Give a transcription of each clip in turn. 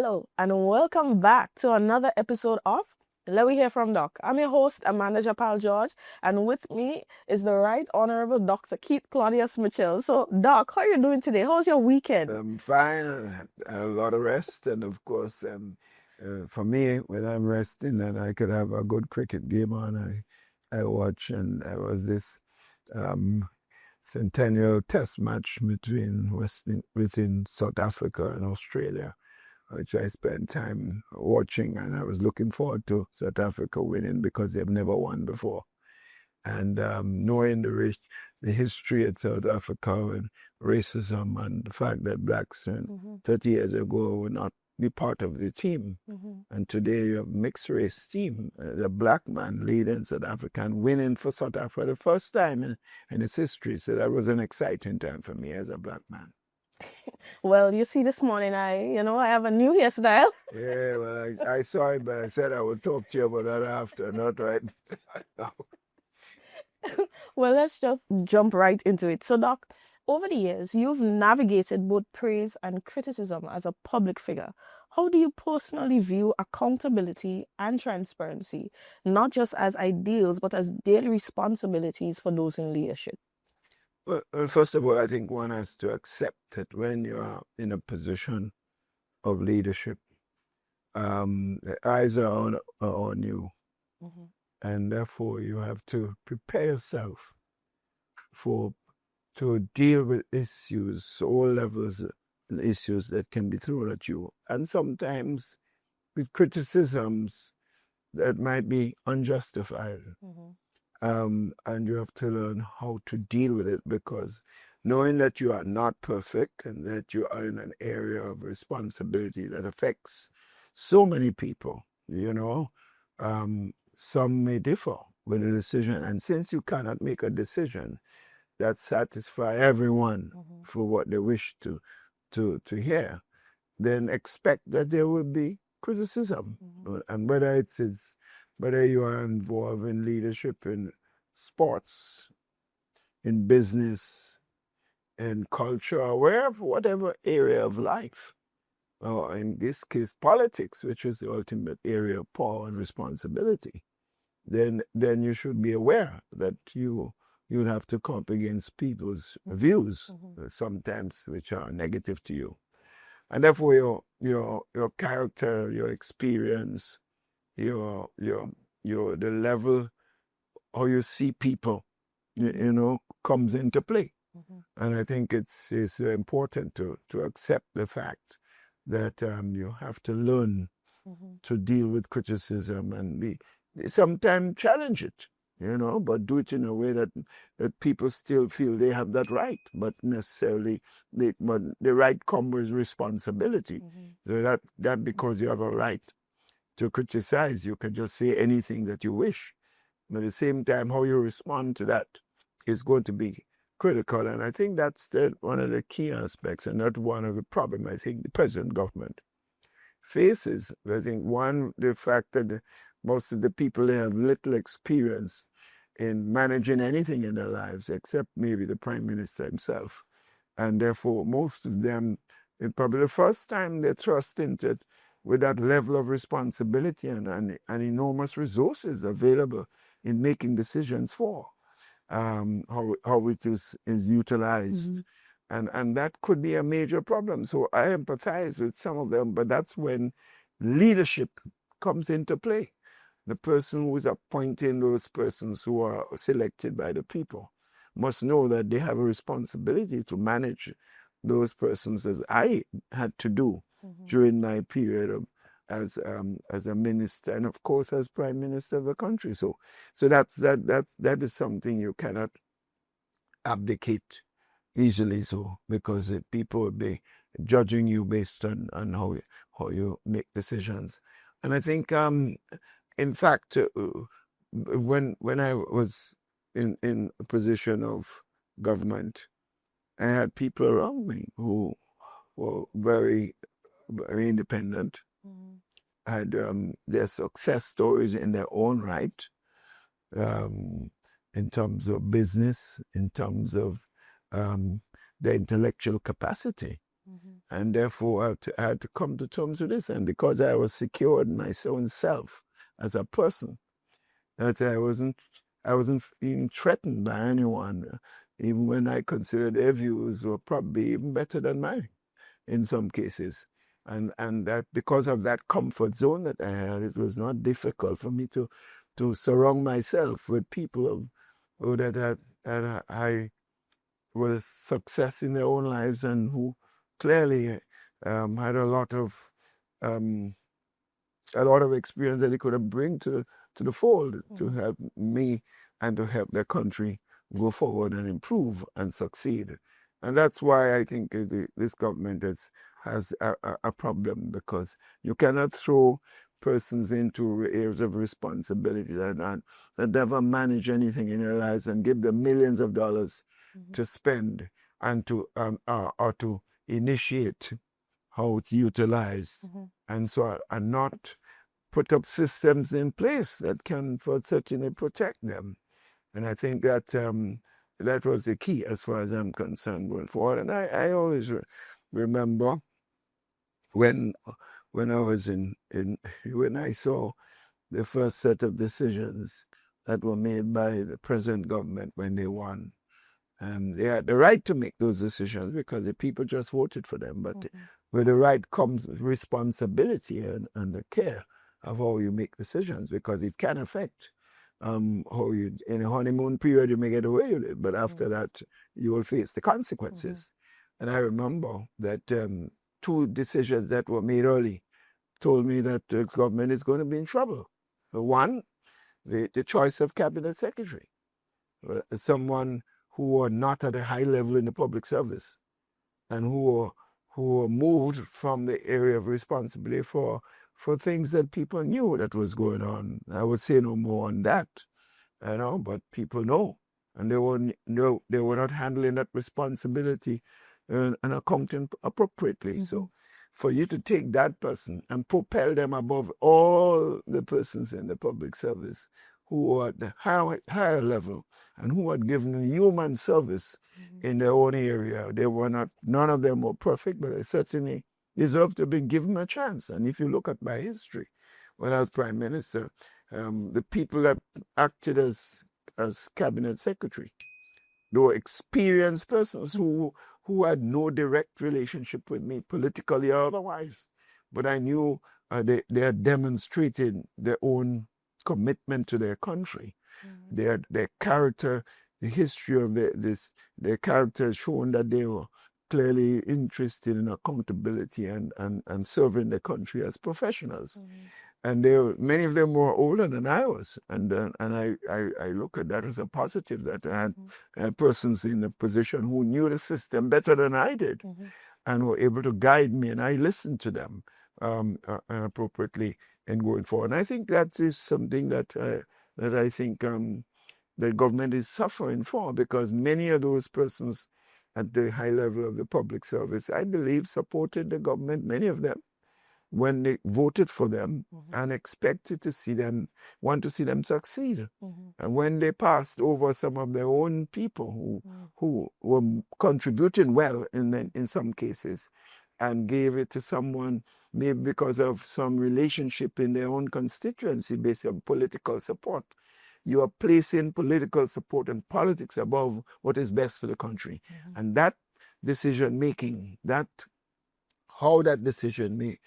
Hello, and welcome back to another episode of Let Me Hear from Doc. I'm your host and manager, Pal George, and with me is the Right Honorable Dr. Keith Claudius Mitchell. So, Doc, how are you doing today? How's your weekend? I'm fine. I had a lot of rest, and of course, for me, when I'm resting and I could have a good cricket game on, I watch, and there was this centennial test match between South Africa and Australia, which I spent time watching, and I was looking forward to South Africa winning because they've never won before. And knowing the history of South Africa and racism and the fact that blacks 30 years ago would not be part of the team. And today you have mixed race team, the black man leading South Africa and winning for South Africa for the first time in its history. So that was an exciting time for me as a black man. Well, you see, this morning I have a new hairstyle. Yeah, well, I saw it, but I said I would talk to you about that after, not right now. Well, let's just jump right into it. So, Doc, over the years, you've navigated both praise and criticism as a public figure. How do you personally view accountability and transparency, not just as ideals, but as daily responsibilities for those in leadership? Well, first of all, I think one has to accept that when you are in a position of leadership, the eyes are on you. And therefore, you have to prepare yourself to deal with issues, all levels of issues that can be thrown at you. And sometimes with criticisms that might be unjustified. And you have to learn how to deal with it, because knowing that you are not perfect and that you are in an area of responsibility that affects so many people, some may differ with a decision. And since you cannot make a decision that satisfies everyone for what they wish to hear, then expect that there will be criticism. And whether you are involved in leadership, in sports, in business, in culture, or whatever area of life, or in this case, politics, which is the ultimate area of power and responsibility, then you should be aware that you'll have to come up against people's views, sometimes which are negative to you. And therefore your character, your experience, the level how you see people, comes into play. And I think it's important to accept the fact that you have to learn to deal with criticism and sometimes challenge it, but do it in a way that people still feel they have that right, but necessarily but the right comes with responsibility. So that because you have a right to criticize, you can just say anything that you wish. But at the same time, how you respond to that is going to be critical. And I think that's one of the key aspects, and that's one of the problems I think the present government faces. I think the fact that most of the people, they have little experience in managing anything in their lives, except maybe the Prime Minister himself. And therefore, most of them, it's probably the first time they trust into it with that level of responsibility and enormous resources available in making decisions for how it is utilized. And that could be a major problem. So I empathize with some of them, but that's when leadership comes into play. The person who is appointing those persons who are selected by the people must know that they have a responsibility to manage those persons, as I had to do during my period as a minister, and of course as Prime Minister of the country. So that is something you cannot abdicate easily, so because people will be judging you based on how you make decisions. And I think in fact when I was in a position of government, I had people around me who were very, very independent, had their success stories in their own right, in terms of business, in terms of their intellectual capacity. And therefore, I had to come to terms with this. And because I was secured in my own self as a person, that I wasn't being threatened by anyone, even when I considered their views were probably even better than mine in some cases. And that because of that comfort zone that I had, it was not difficult for me to surround myself with people that I was success in their own lives and who clearly had a lot of experience that they could have bring to the fold to help me and to help their country go forward and improve and succeed. And that's why I think this government has a problem, because you cannot throw persons into areas of responsibility that never manage anything in their lives and give them millions of dollars to spend and to or to initiate how it's utilized, and so and not put up systems in place that can certainly protect them. And I think that that was the key as far as I'm concerned going forward. And I always remember when I was when I saw the first set of decisions that were made by the present government when they won. They had the right to make those decisions because the people just voted for them. But with the right comes responsibility and the care of how you make decisions, because it can affect how you, in a honeymoon period, you may get away with it, but after that, you will face the consequences. And I remember that two decisions that were made early told me that the government is going to be in trouble. One, the choice of cabinet secretary, someone who were not at a high level in the public service and who were moved from the area of responsibility for things that people knew that was going on. I would say no more on that, but people know. And they were not handling that responsibility and accounting appropriately. So for you to take that person and propel them above all the persons in the public service who were at the higher level and who had given human service in their own area. None of them were perfect, but they certainly deserved to have been given a chance. And if you look at my history, when I was Prime Minister, the people that acted as cabinet secretary, they were experienced persons who had no direct relationship with me, politically or otherwise. But I knew they had demonstrated their own commitment to their country. Their character, the history of their character has shown that they were clearly interested in accountability and serving the country as professionals. And many of them were older than I was, and I look at that as a positive, that I had persons in a position who knew the system better than I did, and were able to guide me, and I listened to them appropriately in going forward. And I think that is something that I think the government is suffering for, because many of those persons at the high level of the public service, I believe, supported the government, many of them, when they voted for them and expected to want to see them succeed. And when they passed over some of their own people who were contributing well in some cases, and gave it to someone maybe because of some relationship in their own constituency based on political support, you are placing political support and politics above what is best for the country. And that decision making, how that decision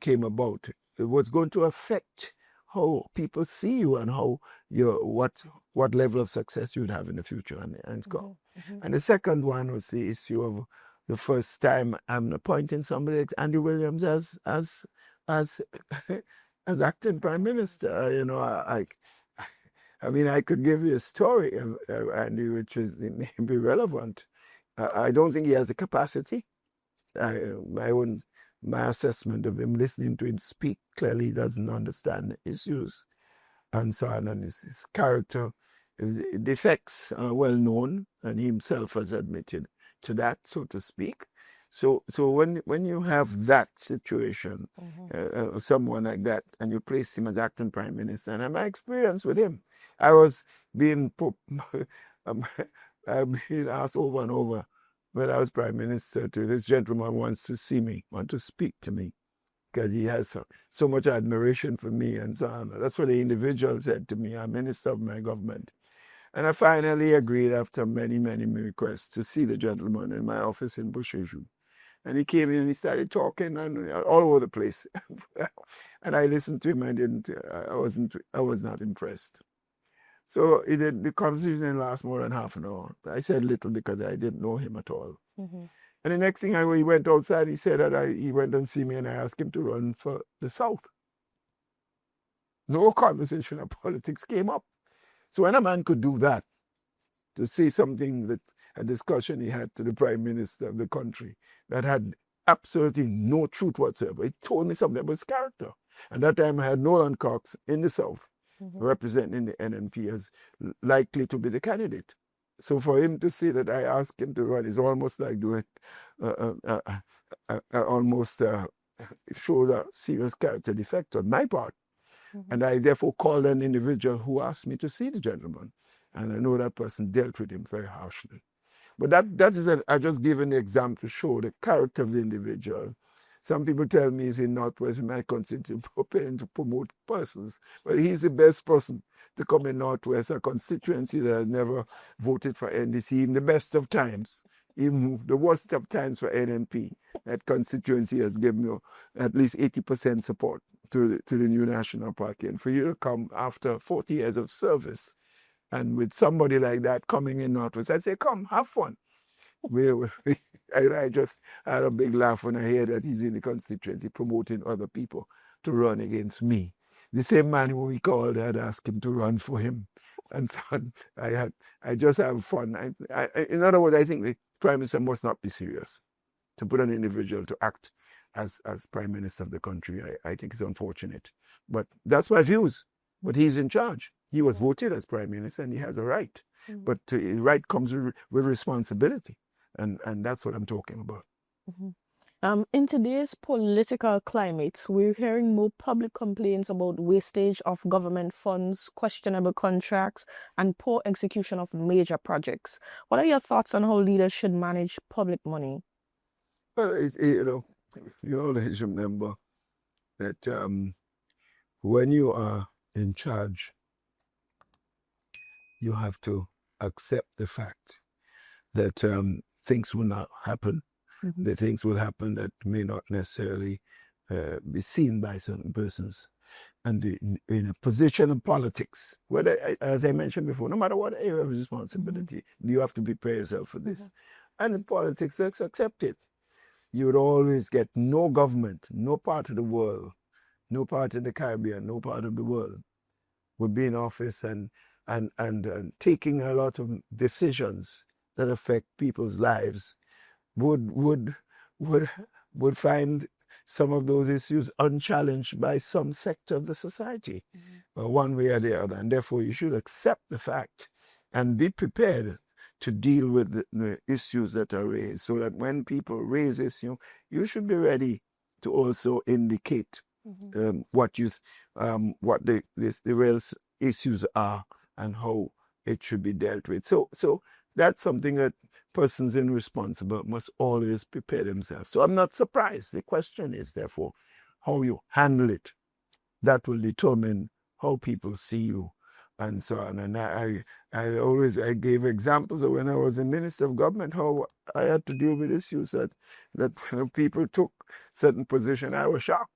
came about, it was going to affect how people see you and how what level of success you would have in the future and go. And the second one was the issue of the first time I'm appointing somebody like Andy Williams as acting Prime Minister. I mean, I could give you a story of Andy, which may be relevant. I don't think he has the capacity. My assessment of him, listening to him speak, clearly he doesn't understand the issues and so on, and his character, his defects are well known, and he himself has admitted to that, so to speak. So when you have that situation, someone like that, and you place him as acting Prime Minister, and my experience with him, I was being asked over and over, when I was Prime Minister, to this gentleman wants to see me, want to speak to me, because he has so much admiration for me and so on. That's what the individual said to me. I'm Minister of my government. And I finally agreed after many, many requests to see the gentleman in my office in Bushaju. And he came in and he started talking and all over the place. And I listened to him. I was not impressed. So the conversation didn't last more than half an hour. I said little because I didn't know him at all. Mm-hmm. And the next thing he went outside, he said that he went and see me and I asked him to run for the South. No conversation of politics came up. So when a man could do that, to say something that a discussion he had to the Prime Minister of the country that had absolutely no truth whatsoever, he told me something about his character. And that time I had Nolan Cox in the South, representing the NNP as likely to be the candidate. So for him to say that I asked him to run is almost like doing, it shows a serious character defect on my part. And I therefore called an individual who asked me to see the gentleman. And I know that person dealt with him very harshly. But that is, I just give an example to show the character of the individual. Some people tell me he's in Northwest, in my constituency, preparing to promote persons. But he's the best person to come in Northwest, a constituency that has never voted for NDC, even the best of times, even the worst of times for NNP. That constituency has given me at least 80% support to the new National Party. And for you to come after 40 years of service, and with somebody like that coming in Northwest, I say, come, have fun. I just had a big laugh when I hear that he's in the constituency promoting other people to run against me. The same man who we called had asked him to run for him. And so I just have fun. In other words, I think the Prime Minister must not be serious to put an individual to act as Prime Minister of the country. I think it's unfortunate. But that's my views. But he's in charge. He was voted as Prime Minister and he has a right. But right comes with responsibility. And that's what I'm talking about. In today's political climate, we're hearing more public complaints about wastage of government funds, questionable contracts, and poor execution of major projects. What are your thoughts on how leaders should manage public money? Well, you always remember that when you are in charge, you have to accept the fact that things will not happen. The things will happen that may not necessarily be seen by certain persons. And in a position of politics, whether, as I mentioned before, no matter what area of responsibility, you have to prepare yourself for this. And in politics, let's accept it. You would always get no government, no part of the world, no part of the Caribbean, no part of the world would be in office and taking a lot of decisions that affect people's lives would find some of those issues unchallenged by some sector of the society, one way or the other. And therefore, you should accept the fact and be prepared to deal with the issues that are raised, so that when people raise issues, you should be ready to also indicate what the real issues are and how it should be dealt with. So that's something that persons in responsible must always prepare themselves. So I'm not surprised. The question is, therefore, how you handle it. That will determine how people see you and so on. And I gave examples of when I was a Minister of Government, how I had to deal with issues that when people took certain position, I was shocked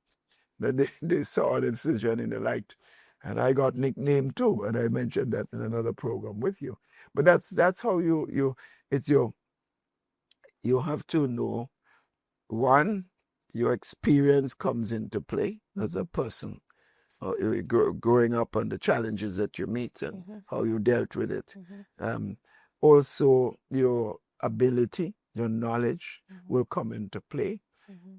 that they saw the decision in the light. And I got nicknamed too, and I mentioned that in another program with you. But that's how you have to know, one, your experience comes into play as a person, growing up and the challenges that you meet and how you dealt with it. Also, your ability, your knowledge will come into play.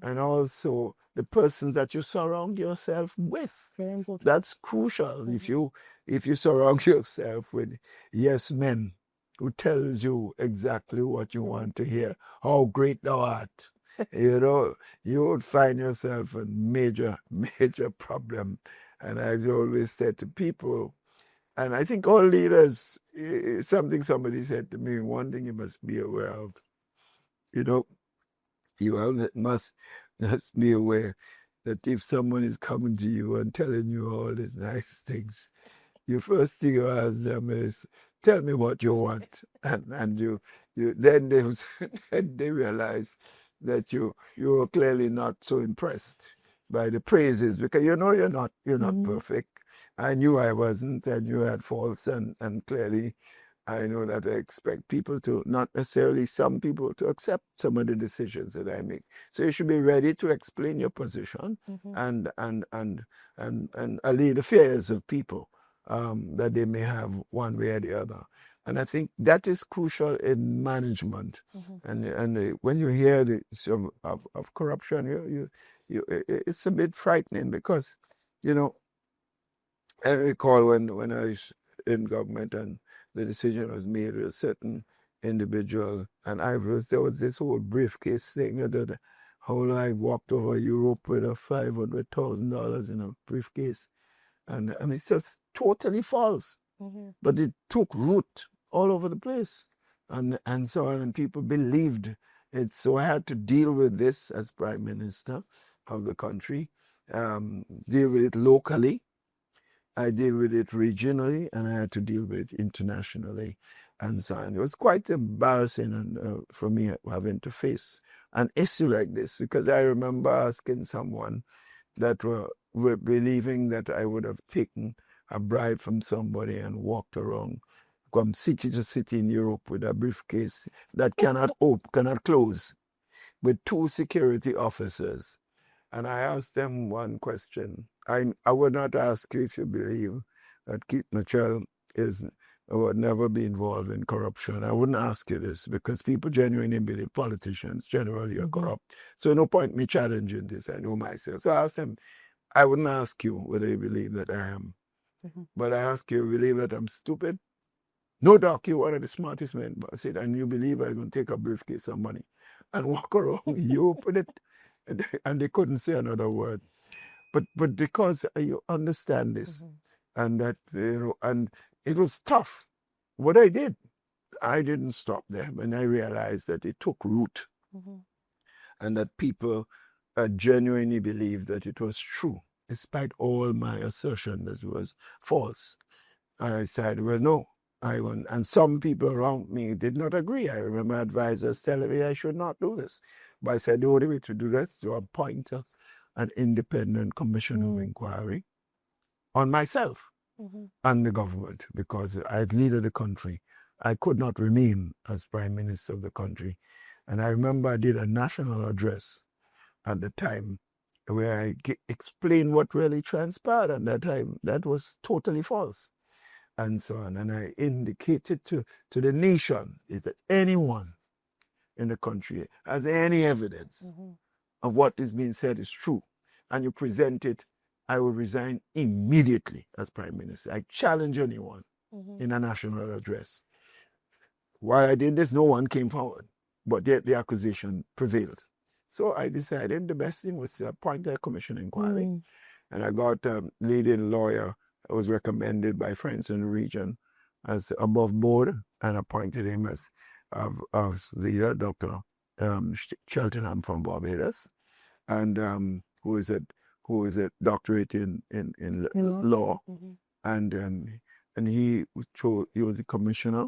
And also the persons that you surround yourself with. Very important. That's crucial. If you surround yourself with yes men who tells you exactly what you want to hear, how great thou art, you would find yourself a major problem. And I've always said to people, and I think all leaders, something somebody said to me, one thing you must be aware of, You know, must be aware that if someone is coming to you and telling you all these nice things, your first thing you ask them is, "Tell me what you want," and you then they then they realize that you are clearly not so impressed by the praises, because you're not perfect. I knew I wasn't, and you had faults, and clearly I know that I expect people to, not necessarily some people, to accept some of the decisions that I make. So you should be ready to explain your position and allay the fears of people that they may have one way or the other. And I think that is crucial in management. And when you hear the of corruption, it's a bit frightening, because, I recall when I was in government and the decision was made with a certain individual, and there was this whole briefcase thing that how I walked over Europe with a $500,000 in a briefcase, and it's just totally false. But it took root all over the place, and so on, and people believed it. So I had to deal with this as Prime Minister of the country, deal with it locally. I deal with it regionally, and I had to deal with it internationally, and so on. It was quite embarrassing and for me having to face an issue like this, because I remember asking someone that were believing that I would have taken a bribe from somebody and walked around from city to city in Europe with a briefcase that cannot close, with 2 security officers. And I asked them one question. I would not ask you if you believe that Keith Mitchell would never be involved in corruption. I wouldn't ask you this, because people genuinely believe politicians generally are corrupt. So no point me challenging this. I know myself. So I asked them, I wouldn't ask you whether you believe that I am. But I ask you, believe that I'm stupid? No, Doc, you're one of the smartest men. But I said, and you believe I'm going to take a briefcase of money and walk around? You open it. And they couldn't say another word. But because you understand this, and that, and it was tough. What I didn't stop there, and I realized that it took root, and that people genuinely believed that it was true, despite all my assertion that it was false. I said, well, no, I won't. And some people around me did not agree. I remember advisors telling me I should not do this. But I said the only way to do that is to appoint an independent commission of inquiry on myself and the government, because I've led the country. I could not remain as Prime Minister of the country. And I remember I did a national address at the time where I explained what really transpired at that time. That was totally false, and so on. And I indicated to the nation is that anyone in the country has any evidence of what is being said is true, and you present it, I will resign immediately as Prime Minister. I challenge anyone in a national address. Why I did this, no one came forward, but yet the accusation prevailed. So I decided the best thing was to appoint a commission inquiry, and I got a leading lawyer that was recommended by friends in the region as above board, and appointed him as leader, Dr. Cheltenham from Barbados, and who is a doctorate in law, and he was the commissioner,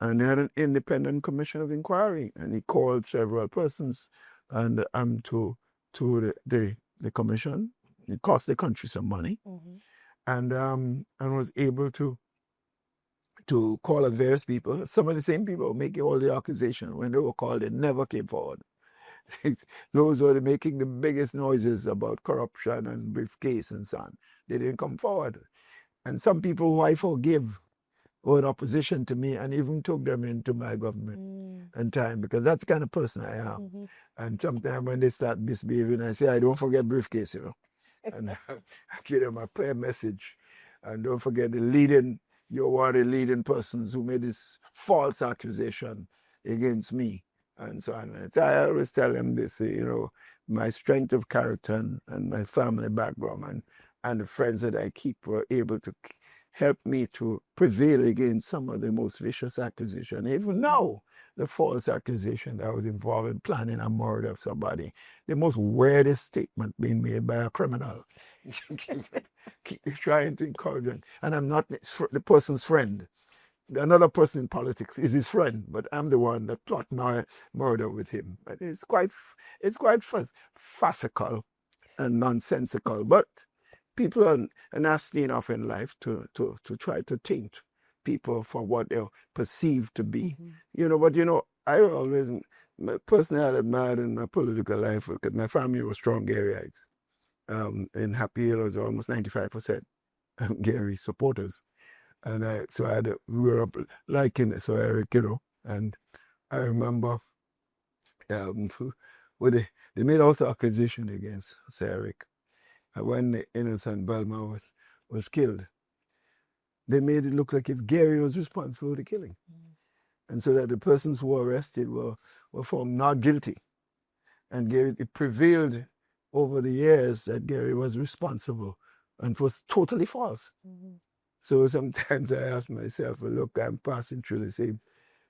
and they had an independent commission of inquiry, and he called several persons, and to the commission. It cost the country some money, and was able to call on various people. Some of the same people making all the accusations, when they were called, they never came forward. Those were making the biggest noises about corruption and briefcase and so on. They didn't come forward. And some people who I forgive were in opposition to me, and even took them into my government and time, because that's the kind of person I am. And sometimes when they start misbehaving, I say, I don't forget briefcase, and I give them a prayer message. And don't forget you're one of the leading persons who made this false accusation against me, and so on. And so I always tell them this, my strength of character and my family background and the friends that I keep were able to helped me to prevail against some of the most vicious accusations. Even now, the false accusation that I was involved in planning a murder of somebody, the most weirdest statement being made by a criminal. Keep trying to encourage him. And I'm not the person's friend. Another person in politics is his friend, but I'm the one that plot murder with him. But it's quite farcical and nonsensical. But people are nasty enough in life to try to taint people for what they're perceived to be. But I always, personally, I admired in my political life because my family was strong Garyites. In Happy Hill, it was almost 95% Gary supporters. And we were up liking it, so Eric, and I remember when they made also accusation against Sir Eric. When the innocent Belma was killed, they made it look like if Gary was responsible for the killing. And so that the persons who were arrested were found not guilty. And Gary, it prevailed over the years that Gary was responsible, and it was totally false. So sometimes I ask myself, well, look, I'm passing through the same,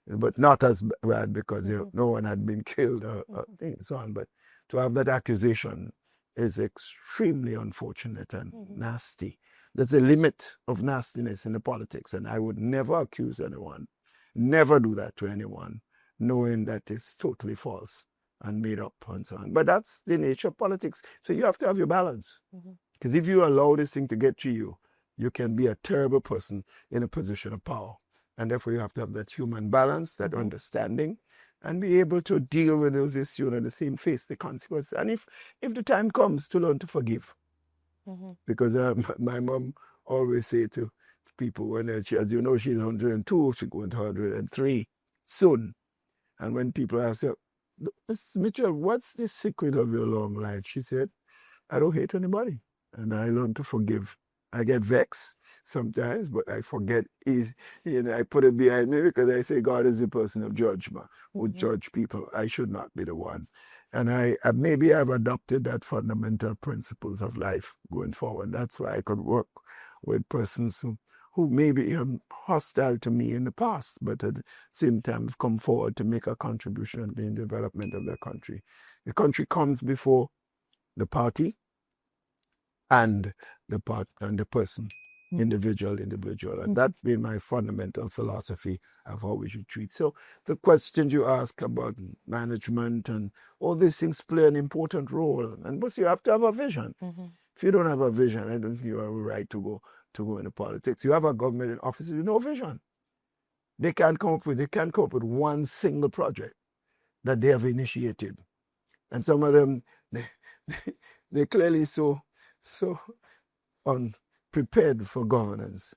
but not as bad because no one had been killed or so on. But to have that accusation is extremely unfortunate and nasty. There's a limit of nastiness in the politics, and I would never accuse anyone, never do that to anyone, knowing that it's totally false and made up and so on. But that's the nature of politics. So you have to have your balance. Because if you allow this thing to get to you, you can be a terrible person in a position of power. And therefore you have to have that human balance, that understanding, and be able to deal with those issues and the same face the consequences. And if the time comes, to learn to forgive. Because my mom always say to people, when as you know, she's 102, she's going to 103 soon. And when people ask her, Miss Mitchell, what's the secret of your long life? She said, I don't hate anybody, and I learn to forgive. I get vexed sometimes, but I forget. I put it behind me because I say God is the person of judgment, who judge people. I should not be the one. And maybe I've adopted that fundamental principles of life going forward. That's why I could work with persons who may be hostile to me in the past, but at the same time have come forward to make a contribution in the development of their country. The country comes before the party and the person, individual. And that's been my fundamental philosophy of how we should treat. So the questions you ask about management and all these things play an important role. But you have to have a vision. If you don't have a vision, I don't think you have a right to go into politics. You have a government in office with no vision. They can't come up with one single project that they have initiated. And some of them, they're clearly so unprepared for governance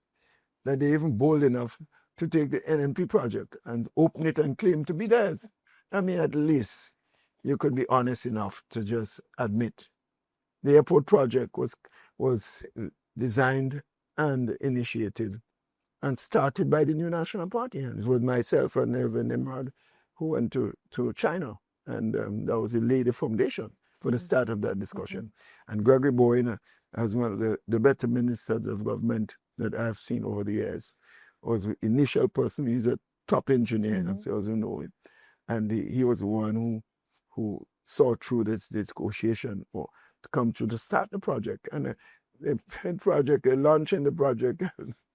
that they're even bold enough to take the NNP project and open it and claim to be theirs. I mean, at least you could be honest enough to just admit the airport project was designed and initiated and started by the New National Party. And it was myself and Nevin Nimrod who went to China, and that was the Lady Foundation for the start of that discussion. And Gregory Boyne, as one of the better ministers of government that I've seen over the years, was the initial person. He's a top engineer, as you know it. And he was the one who saw through this negotiation to come to start the project. And the project, launching the project,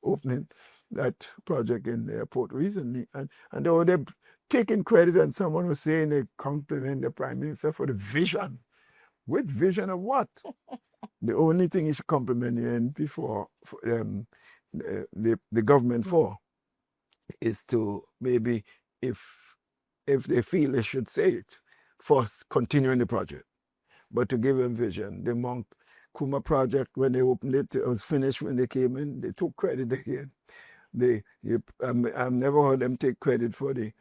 opening that project in the airport recently. And they were taking credit, and someone was saying they compliment the Prime Minister for the vision. With vision of what? The only thing you should compliment the NP for the government for is to maybe, if they feel they should say it, for continuing the project. But to give them vision. The Monk Kuma project, when they opened it was finished when they came in. They took credit again. I've never heard them take credit for the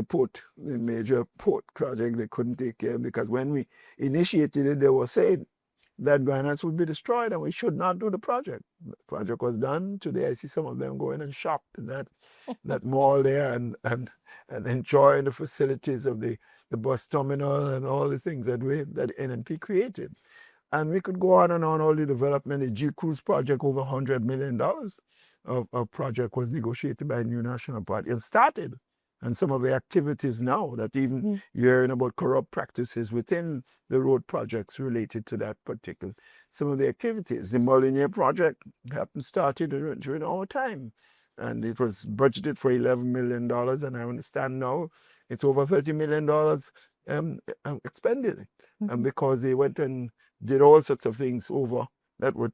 port, the major port project. They couldn't take care of, because when we initiated it, they were saying that Grenada would be destroyed and we should not do the project. The project was done. Today I see some of them going and shop in that mall there and enjoying the facilities of the bus terminal and all the things that NNP created. And we could go on and on, all the development, the G Cruise project, over $100 million. of project was negotiated by the New National Party and started. And some of the activities now that even you're hearing about corrupt practices within the road projects related to that particular, some of the activities, the Molyneux project happened started during our time. And it was budgeted for $11 million. And I understand now it's over $30 million expended. And because they went and did all sorts of things over that would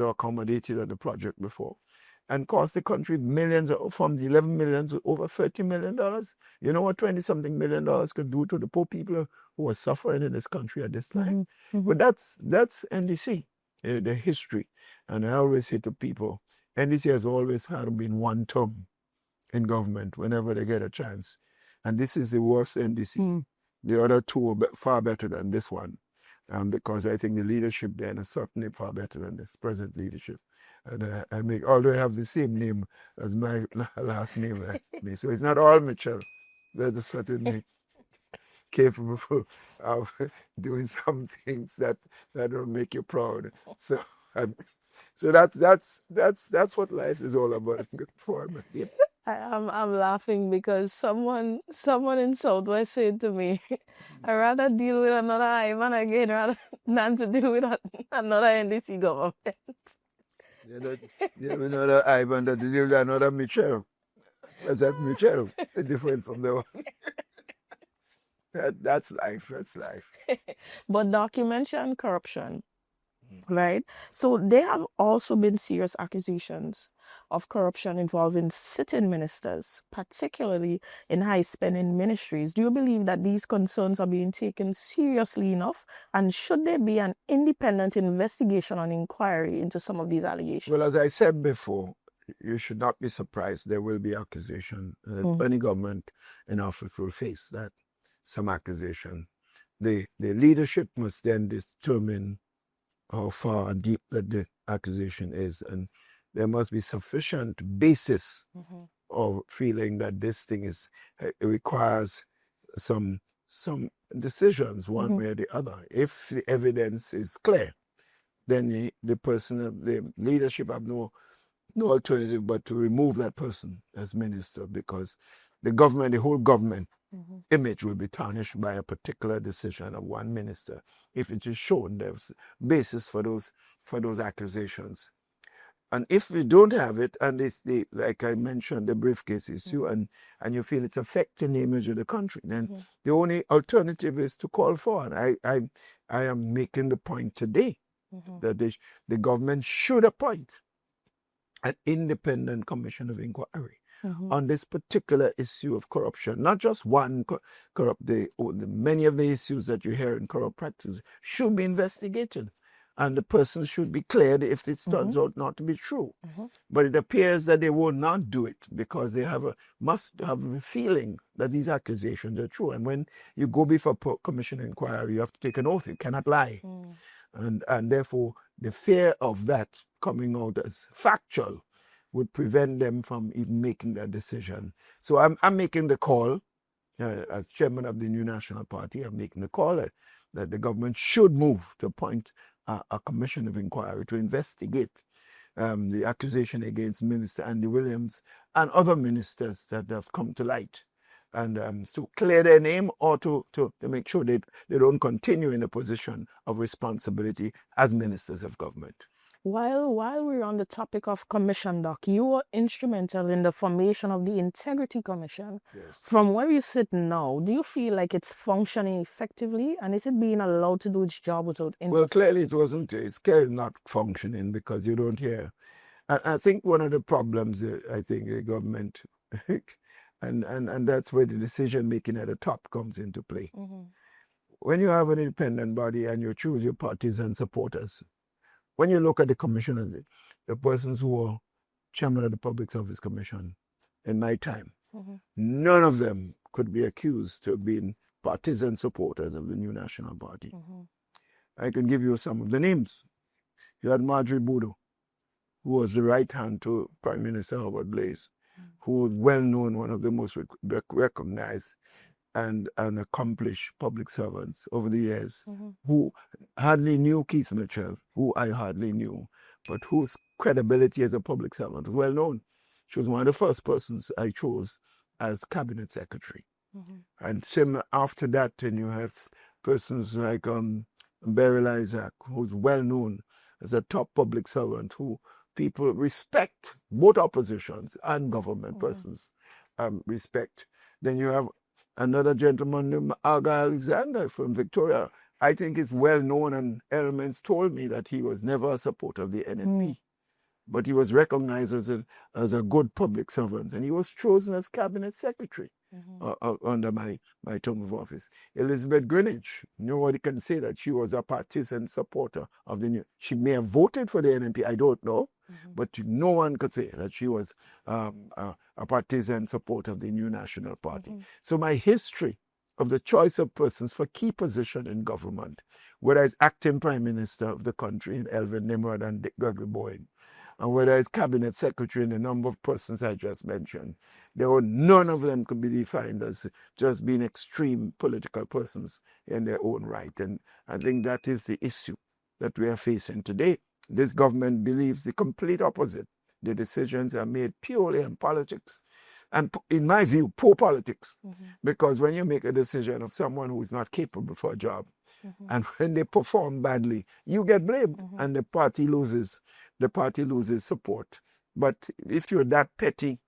accommodated at the project before, and cost the country millions, from the 11 million to over $30 million. You know what $20-something million could do to the poor people who are suffering in this country at this time? But that's NDC, the history. And I always say to people, NDC has always had been one term in government whenever they get a chance. And this is the worst NDC. The other two are far better than this one. Because I think the leadership then is certainly far better than the present leadership. And although I have the same name as my last name, so it's not all Mitchell. They're certainly capable of doing some things that will make you proud. So that's what life is all about. Good for me. I'm laughing because someone in Southwest said to me, I'd rather deal with another Ivan again rather than to deal with another NDC government. Another Ivan that deal with another Michelle. That's that Michelle. Different from the one. That's life. That's life. But Doc, you mentioned corruption, right? So there have also been serious accusations of corruption involving sitting ministers, particularly in high-spending ministries. Do you believe that these concerns are being taken seriously enough? And should there be an independent investigation or inquiry into some of these allegations? Well, as I said before, you should not be surprised there will be accusation. Any government in Africa will face that, some accusation. The leadership must then determine how far and deep that the accusation is, and there must be sufficient basis of feeling that this thing it requires some decisions one way or the other. If the evidence is clear, then the leadership have no alternative but to remove that person as minister, because the whole government image will be tarnished by a particular decision of one minister if it is shown there's basis for those accusations. And if we don't have it, and it's like I mentioned, the briefcase issue, and you feel it's affecting the image of the country, then the only alternative is to call for it. I am making the point today that the government should appoint an independent commission of inquiry on this particular issue of corruption. Not just one many of the issues that you hear in corrupt practice should be investigated. And the person should be cleared if it turns out not to be true. But it appears that they will not do it because they must have the feeling that these accusations are true. And when you go before commission inquiry, you have to take an oath. You cannot lie. And therefore, the fear of that coming out as factual would prevent them from even making that decision. So I'm making the call, as chairman of the New National Party, I'm making the call that the government should move to appoint a commission of inquiry to investigate the accusation against Minister Andy Williams and other ministers that have come to light, and to clear their name or to make sure they don't continue in a position of responsibility as ministers of government. While we're on the topic of commission, Doc, you were instrumental in the formation of the Integrity Commission. Yes. From where you sit now, do you feel like it's functioning effectively, and is it being allowed to do its job without interference? Well, clearly it wasn't. It's clearly not functioning because you don't hear. I think one of the problems, I think, the government, and that's where the decision making at the top comes into play. When you have an independent body and you choose your parties and supporters, when you look at the commissioners, the persons who are chairman of the Public Service Commission in my time, none of them could be accused of being partisan supporters of the New National Party. I can give you some of the names. You had Marjorie Boudou, who was the right hand to Prime Minister Howard Blaise, who was well known, one of the most recognized and accomplished public servants over the years, who hardly knew Keith Mitchell, who I hardly knew, but whose credibility as a public servant, well known. She was one of the first persons I chose as cabinet secretary. And after that, then you have persons like Beryl Isaac, who's well known as a top public servant who people respect, both oppositions and government persons respect. Then you have another gentleman named Arga Alexander from Victoria. I think it's well known, and elements told me that he was never a supporter of the NNP. But he was recognized as a good public servant, and he was chosen as cabinet secretary under my term of office. Elizabeth Greenwich, nobody can say that she was a partisan supporter of the new. She may have voted for the NNP, I don't know, but no one could say that she was a partisan supporter of the new National Party. So my history of the choice of persons for key position in government, whether it's acting prime minister of the country, Elvin Nimrod and Dick Gregory Boyd, and whether it's cabinet secretary and the number of persons I just mentioned, none of them could be defined as just being extreme political persons in their own right. And I think that is the issue that we are facing today. This government believes the complete opposite. The decisions are made purely in politics. And in my view, poor politics. Because when you make a decision of someone who is not capable for a job, and when they perform badly, you get blamed, and the party loses. The party loses support. But if you're that petty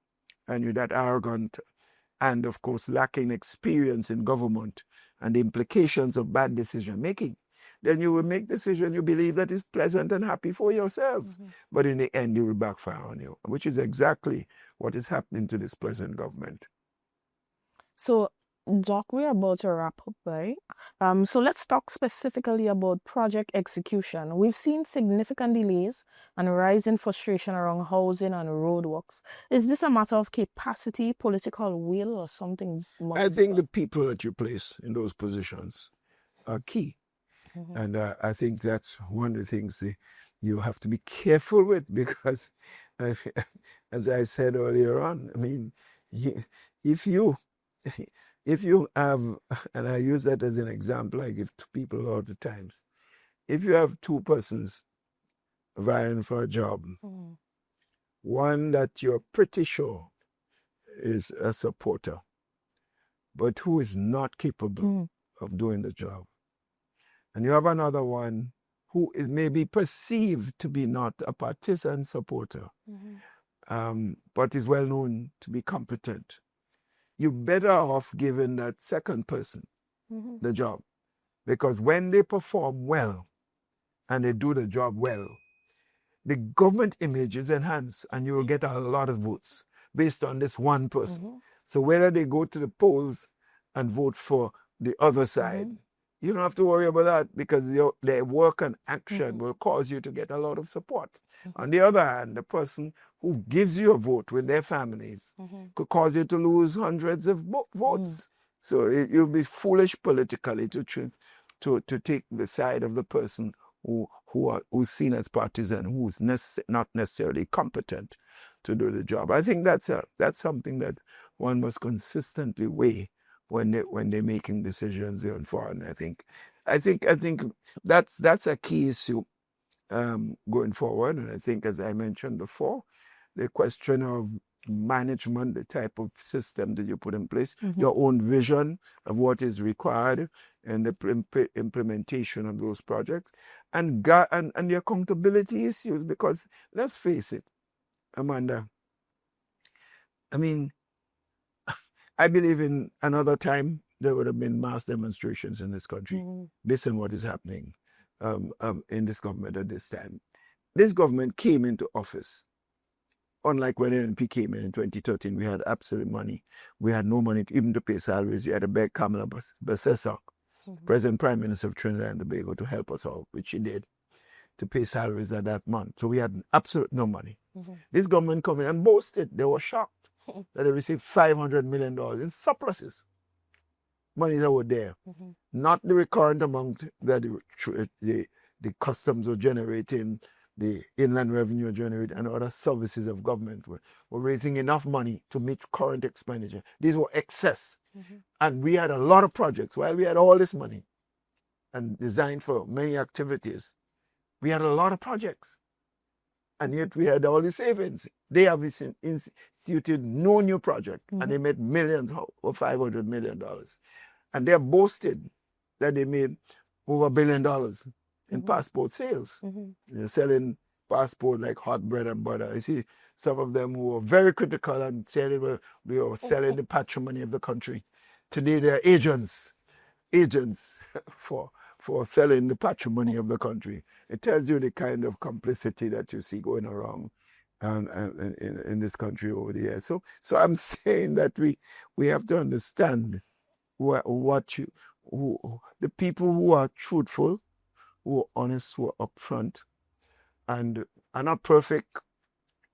and you're that arrogant, and of course lacking experience in government and the implications of bad decision making, then you will make decision you believe that is pleasant and happy for yourselves. But in the end, it will backfire on you, which is exactly what is happening to this present government. So, Doc, we're about to wrap up, right? So let's talk specifically about project execution. We've seen significant delays and rising frustration around housing and roadworks. Is this a matter of capacity, political will, or something more? I think the people that you place in those positions are key. And I think that's one of the things you have to be careful with, because as I said earlier on, I mean, if you have, and I use that as an example I give to people all the times, if you have two persons vying for a job, one that you're pretty sure is a supporter, but who is not capable of doing the job, and you have another one who is maybe perceived to be not a partisan supporter, but is well known to be competent, you're better off giving that second person the job. Because when they perform well and they do the job well, the government image is enhanced and you will get a lot of votes based on this one person. So whether they go to the polls and vote for the other side, you don't have to worry about that, because their work and action will cause you to get a lot of support. On the other hand, the person who gives you a vote with their families could cause you to lose hundreds of votes. So you'll be foolish politically to take the side of the person who's seen as partisan, who's not necessarily competent to do the job. I think that's something that one must consistently weigh when they're making decisions on foreign. I think that's a key issue going forward. And I think, as I mentioned before, the question of management, the type of system that you put in place, your own vision of what is required, and the implementation of those projects, and the accountability issues. Because let's face it, Amanda, I mean, I believe in another time there would have been mass demonstrations in this country based on what is happening in this government at this time. This government came into office, unlike when NNP came in 2013, we had absolute money. We had no money even to pay salaries. You had to beg Kamala Basessa, President Prime Minister of Trinidad and Tobago, to help us out, which she did, to pay salaries at that month. So we had absolute no money. This government came in and boasted, they were shocked that they received $500 million in surpluses. Money that were there. Not the recurrent amount that the customs were generating, the inland revenue generated, and other services of government were raising enough money to meet current expenditure. These were excess. And we had a lot of projects. While we had all this money and designed for many activities, we had a lot of projects. And yet we had all the savings. They have instituted no new project, and they made millions or $500 million. And they have boasted that they made over $1 billion in passport sales. They're selling passport like hot bread and butter. I see some of them who were very critical and said we were selling the patrimony of the country. Today they're agents for selling the patrimony of the country. It tells you the kind of complicity that you see going around in this country over the years. So I'm saying that we have to understand the people who are truthful, who are honest, who are upfront, and are not perfect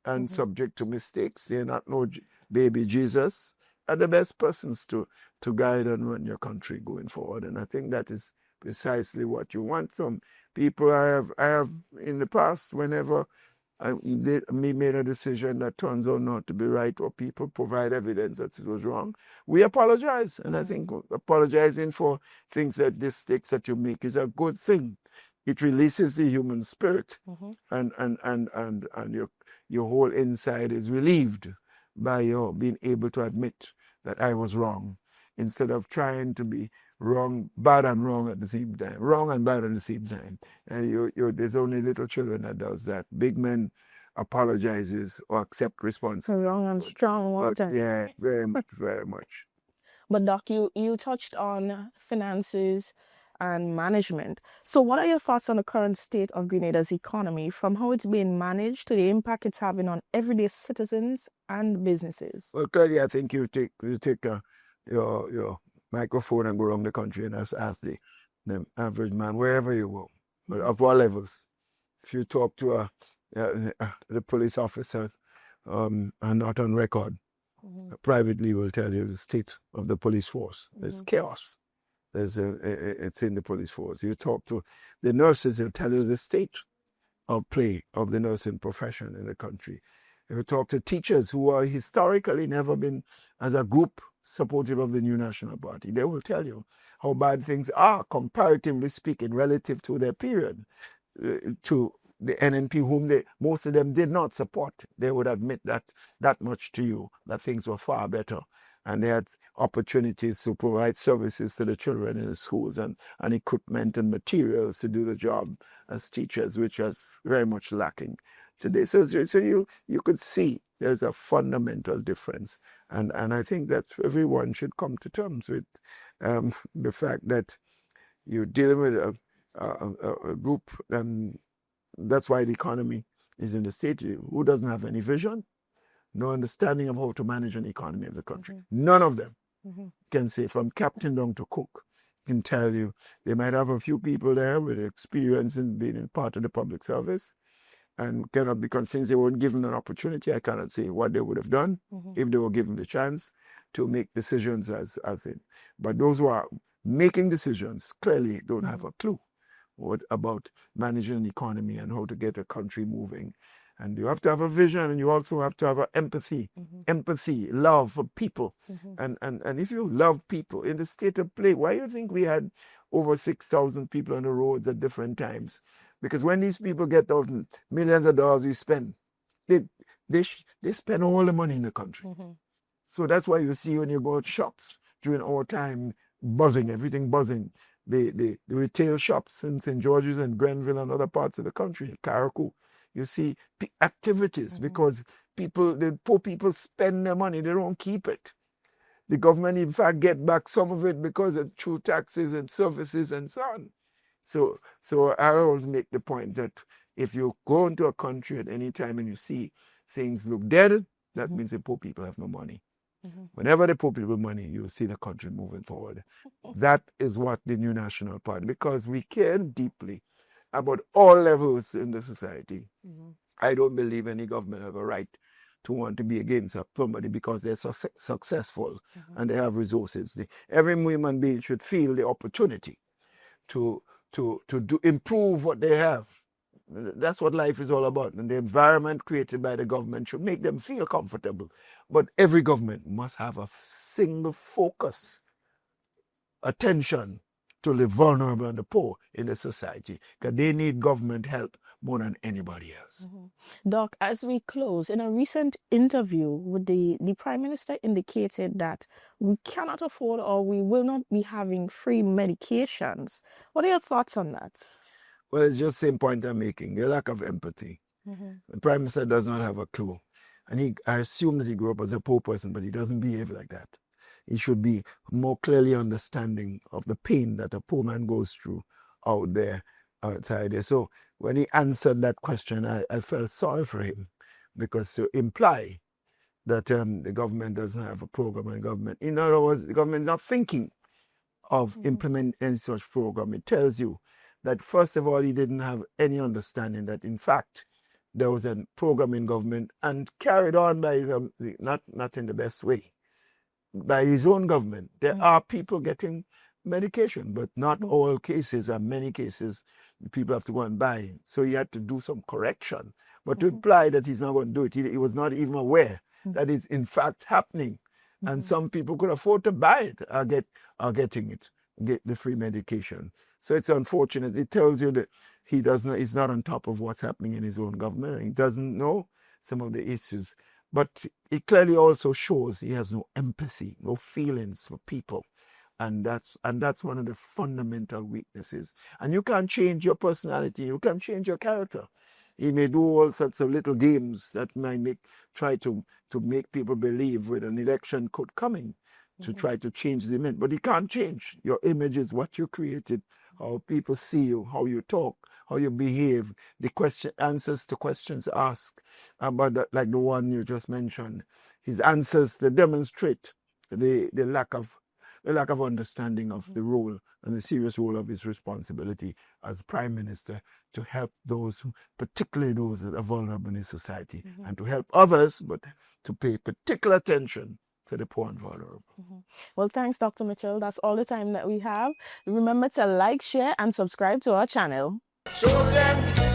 and subject to mistakes. They're not no baby Jesus, are the best persons to guide and run your country going forward. And I think that is precisely what you want. Some people I have in the past, whenever we made a decision that turns out not to be right, or people provide evidence that it was wrong, we apologize. And I think apologizing for things that mistakes that you make is a good thing. It releases the human spirit, and your whole inside is relieved by your being able to admit that I was wrong, instead of trying to be bad and wrong at the same time, wrong and bad at the same time. And there's only little children that does that. Big men apologizes or accept responsibility. Wrong and strong all the time. Yeah, very much, very much. But Doc, you touched on finances and management. So what are your thoughts on the current state of Grenada's economy, from how it's being managed to the impact it's having on everyday citizens and businesses? Well, Curly, I think you take your microphone and go around the country and ask the average man, wherever you go, but of all levels. If you talk to the police officers and not on record, privately will tell you the state of the police force. There's chaos. It's in the police force. You talk to the nurses, they'll tell you the state of play of the nursing profession in the country. If you talk to teachers who are historically never been, as a group, supportive of the New National Party, they will tell you how bad things are, comparatively speaking, relative to their period, to the NNP, whom most of them did not support. They would admit that much to you, that things were far better. And they had opportunities to provide services to the children in the schools, and equipment and materials to do the job as teachers, which is very much lacking today. So you could see there's a fundamental difference. And I think that everyone should come to terms with the fact that you're dealing with a group, and that's why the economy is in the state. Who doesn't have any vision? No understanding of how to manage an economy of the country. None of them can say, from captain down to cook, can tell you. They might have a few people there with experience in being part of the public service, and cannot, because since they weren't given an opportunity, I cannot say what they would have done if they were given the chance to make decisions as in. But those who are making decisions clearly don't have a clue about managing an economy and how to get a country moving. And you have to have a vision, and you also have to have empathy, love for people. And if you love people in the state of play, why do you think we had over 6,000 people on the roads at different times? Because when these people get out millions of dollars we spend, they spend all the money in the country. So that's why you see when you go to shops during our time, everything buzzing. The retail shops in St. George's and Grenville and other parts of the country, Carriacou, you see activities, because the poor people spend their money, they don't keep it. The government, in fact, get back some of it because of through taxes and services and so on. So I always make the point that if you go into a country at any time and you see things look dead, that means the poor people have no money. Whenever the poor people have money, you'll see the country moving forward. That is what the New National Party, because we care deeply about all levels in the society. I don't believe any government have a right to want to be against somebody because they're successful and they have resources. Every human being should feel the opportunity to improve what they have. That's what life is all about. And the environment created by the government should make them feel comfortable. But every government must have a single focus, attention to the vulnerable and the poor in the society, because they need government help more than anybody else. Doc, as we close, in a recent interview with the Prime Minister indicated that we cannot afford or we will not be having free medications. What are your thoughts on that? Well, it's just the same point I'm making, the lack of empathy. The Prime Minister does not have a clue. And I assume that he grew up as a poor person, but he doesn't behave like that. He should be more clearly understanding of the pain that a poor man goes through out there, outside there. So when he answered that question, I felt sorry for him, because to imply that the government doesn't have a program, and government, in other words, the government is not thinking of implementing any such program. It tells you that, first of all, he didn't have any understanding that, in fact, there was a program in government and carried on by not in the best way, by his own government. There are people getting medication, but not all cases, and many cases people have to go and buy. So he had to do some correction. But to imply that he's not going to do it, he was not even aware that it's in fact happening. And some people could afford to buy it, are getting it, get the free medication. So it's unfortunate. It tells you that he's not on top of what's happening in his own government, and he doesn't know some of the issues. But it clearly also shows he has no empathy, no feelings for people. And that's one of the fundamental weaknesses. And you can't change your personality, you can't change your character. He may do all sorts of little games that might try to make people believe with an election could coming, to try to change the image. But he can't change. Your image is what you created, how people see you, how you talk, how you behave, the answers to questions asked about that, like the one you just mentioned. His answers, they demonstrate the lack of understanding of the role and the serious role of his responsibility as Prime Minister to help those, particularly those that are vulnerable in his society, and to help others, but to pay particular attention to the poor and vulnerable. Well, thanks, Dr. Mitchell. That's all the time that we have. Remember to like, share, and subscribe to our channel. Show them